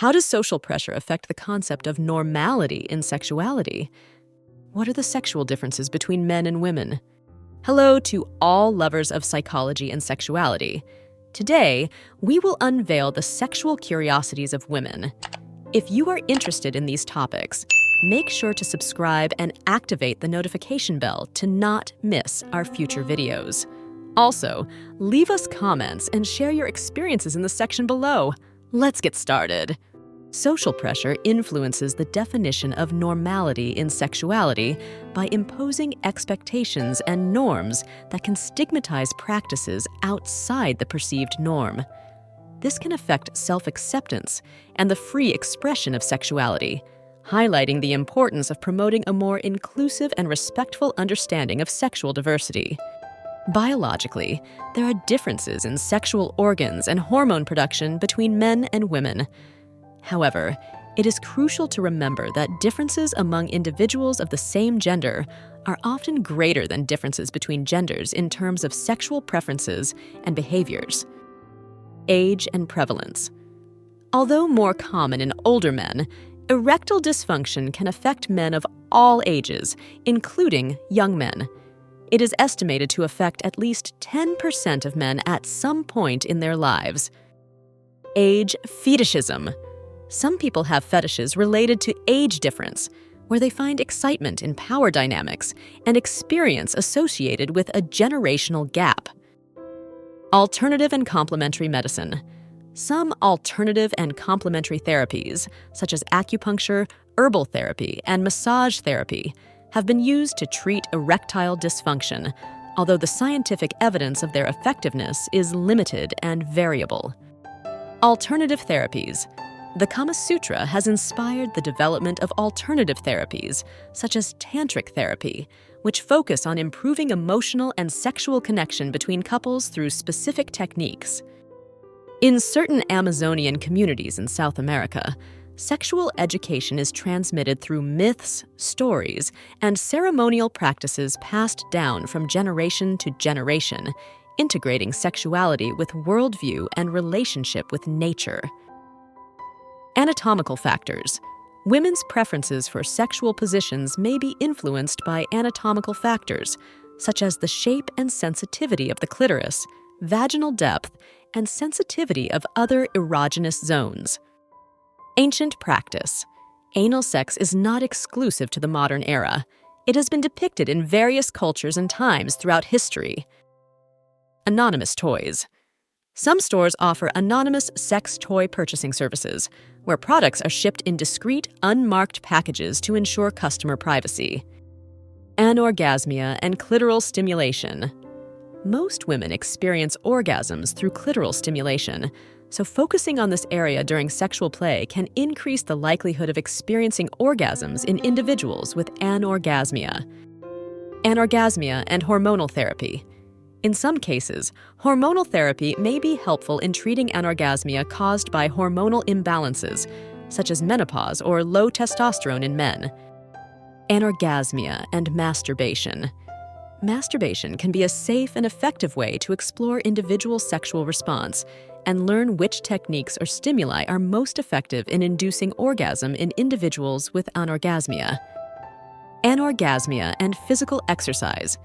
How does social pressure affect the concept of normality in sexuality? What are the sexual differences between men and women? Hello to all lovers of psychology and sexuality. Today, we will unveil the sexual curiosities of women. If you are interested in these topics, make sure to subscribe and activate the notification bell to not miss our future videos. Also, leave us comments and share your experiences in the section below. Let's get started. Social pressure influences the definition of normality in sexuality by imposing expectations and norms that can stigmatize practices outside the perceived norm. This can affect self-acceptance and the free expression of sexuality, highlighting the importance of promoting a more inclusive and respectful understanding of sexual diversity. Biologically, there are differences in sexual organs and hormone production between men and women. However, it is crucial to remember that differences among individuals of the same gender are often greater than differences between genders in terms of sexual preferences and behaviors. Age and prevalence. Although more common in older men, erectile dysfunction can affect men of all ages, including young men. It is estimated to affect at least 10% of men at some point in their lives. Age fetishism. Some people have fetishes related to age difference, where they find excitement in power dynamics and experience associated with a generational gap. Alternative and complementary medicine. Some alternative and complementary therapies, such as acupuncture, herbal therapy, and massage therapy, have been used to treat erectile dysfunction, although the scientific evidence of their effectiveness is limited and variable. Alternative therapies. The Kama Sutra has inspired the development of alternative therapies, such as tantric therapy, which focus on improving emotional and sexual connection between couples through specific techniques. In certain Amazonian communities in South America, sexual education is transmitted through myths, stories, and ceremonial practices passed down from generation to generation, integrating sexuality with worldview and relationship with nature. Anatomical factors. Women's preferences for sexual positions may be influenced by anatomical factors, such as the shape and sensitivity of the clitoris, vaginal depth, and sensitivity of other erogenous zones. Ancient practice. Anal sex is not exclusive to the modern era. It has been depicted in various cultures and times throughout history. Anonymous toys. Some stores offer anonymous sex toy purchasing services, where products are shipped in discreet, unmarked packages to ensure customer privacy. Anorgasmia and clitoral stimulation. Most women experience orgasms through clitoral stimulation, so focusing on this area during sexual play can increase the likelihood of experiencing orgasms in individuals with anorgasmia. Anorgasmia and hormonal therapy. In some cases, hormonal therapy may be helpful in treating anorgasmia caused by hormonal imbalances, such as menopause or low testosterone in men. Anorgasmia and masturbation. Masturbation can be a safe and effective way to explore individual sexual response and learn which techniques or stimuli are most effective in inducing orgasm in individuals with anorgasmia. Anorgasmia and physical exercise.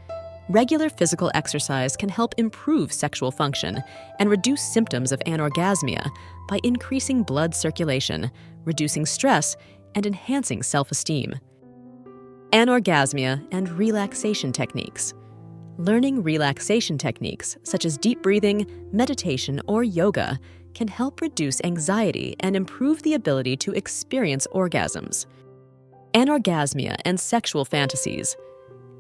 Regular physical exercise can help improve sexual function and reduce symptoms of anorgasmia by increasing blood circulation, reducing stress, and enhancing self-esteem. Anorgasmia and relaxation techniques. Learning relaxation techniques such as deep breathing, meditation, or yoga can help reduce anxiety and improve the ability to experience orgasms. Anorgasmia and sexual fantasies.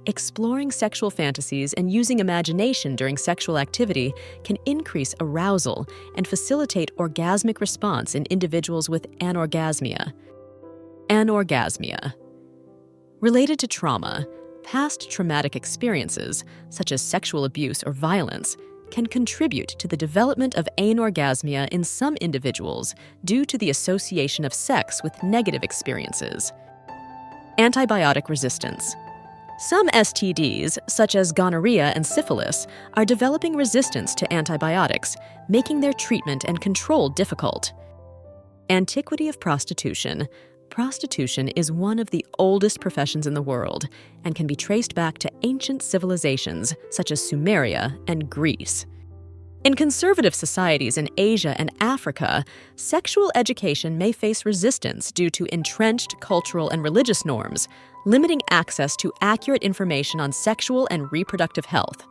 Exploring sexual fantasies and using imagination during sexual activity can increase arousal and facilitate orgasmic response in individuals with anorgasmia. Anorgasmia. Related to trauma, past traumatic experiences, such as sexual abuse or violence, can contribute to the development of anorgasmia in some individuals due to the association of sex with negative experiences. Antibiotic resistance. Some STDs, such as gonorrhea and syphilis, are developing resistance to antibiotics, making their treatment and control difficult. Antiquity of prostitution. Prostitution is one of the oldest professions in the world and can be traced back to ancient civilizations such as Sumeria and Greece. In conservative societies in Asia and Africa, sexual education may face resistance due to entrenched cultural and religious norms, limiting access to accurate information on sexual and reproductive health.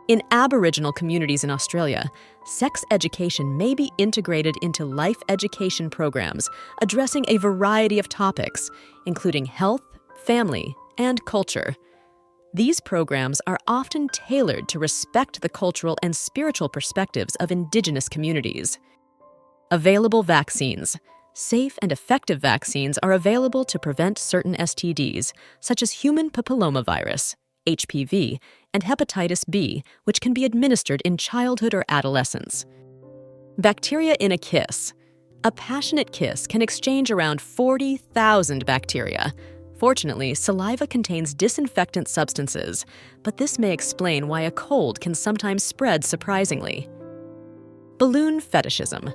In Aboriginal communities in Australia, sex education may be integrated into life education programs addressing a variety of topics, including health, family, and culture. These programs are often tailored to respect the cultural and spiritual perspectives of Indigenous communities. Available vaccines. Safe and effective vaccines are available to prevent certain STDs, such as human papillomavirus, HPV, and hepatitis B, which can be administered in childhood or adolescence. Bacteria in a kiss. A passionate kiss can exchange around 40,000 bacteria. Fortunately, saliva contains disinfectant substances, but this may explain why a cold can sometimes spread surprisingly. Balloon fetishism.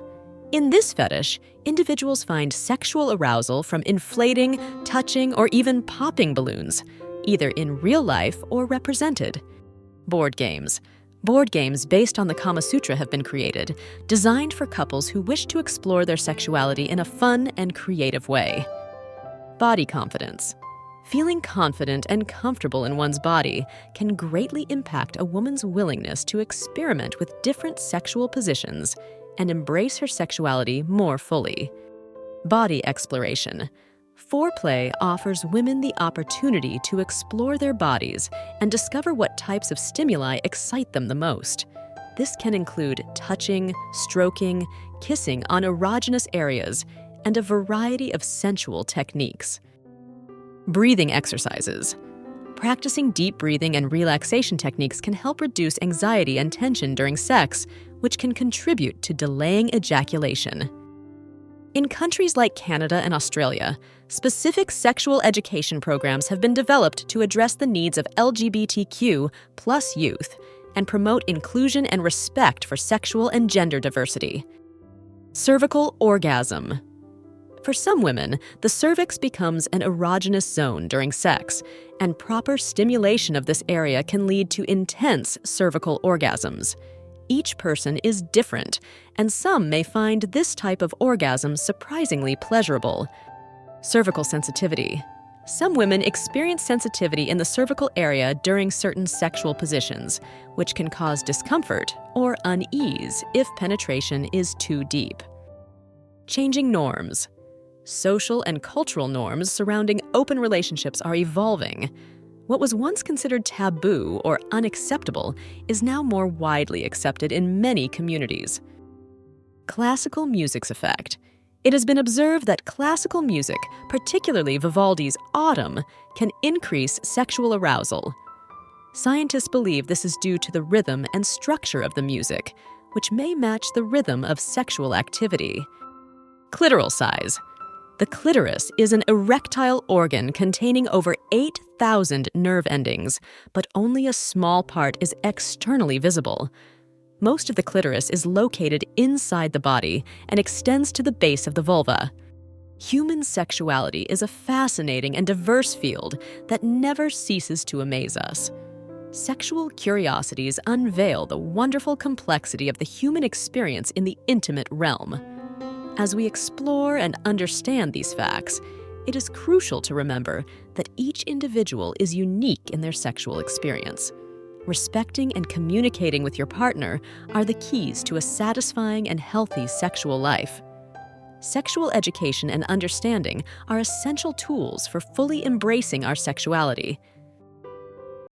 In this fetish, individuals find sexual arousal from inflating, touching, or even popping balloons, either in real life or represented. Board games. Board games based on the Kama Sutra have been created, designed for couples who wish to explore their sexuality in a fun and creative way. Body confidence. Feeling confident and comfortable in one's body can greatly impact a woman's willingness to experiment with different sexual positions and embrace her sexuality more fully. Body exploration. Foreplay offers women the opportunity to explore their bodies and discover what types of stimuli excite them the most. This can include touching, stroking, kissing on erogenous areas, and a variety of sensual techniques. Breathing exercises. Practicing deep breathing and relaxation techniques can help reduce anxiety and tension during sex, which can contribute to delaying ejaculation. In countries like Canada and Australia, specific sexual education programs have been developed to address the needs of LGBTQ+ youth and promote inclusion and respect for sexual and gender diversity. Cervical orgasm. For some women, the cervix becomes an erogenous zone during sex, and proper stimulation of this area can lead to intense cervical orgasms. Each person is different, and some may find this type of orgasm surprisingly pleasurable. Cervical sensitivity. Some women experience sensitivity in the cervical area during certain sexual positions, which can cause discomfort or unease if penetration is too deep. Changing norms. Social and cultural norms surrounding open relationships are evolving. What was once considered taboo or unacceptable is now more widely accepted in many communities. Classical music's effect. It has been observed that classical music, particularly Vivaldi's Autumn, can increase sexual arousal. Scientists believe this is due to the rhythm and structure of the music, which may match the rhythm of sexual activity. Clitoral size. The clitoris is an erectile organ containing over 8,000 nerve endings, but only a small part is externally visible. Most of the clitoris is located inside the body and extends to the base of the vulva. Human sexuality is a fascinating and diverse field that never ceases to amaze us. Sexual curiosities unveil the wonderful complexity of the human experience in the intimate realm. As we explore and understand these facts, it is crucial to remember that each individual is unique in their sexual experience. Respecting and communicating with your partner are the keys to a satisfying and healthy sexual life. Sexual education and understanding are essential tools for fully embracing our sexuality.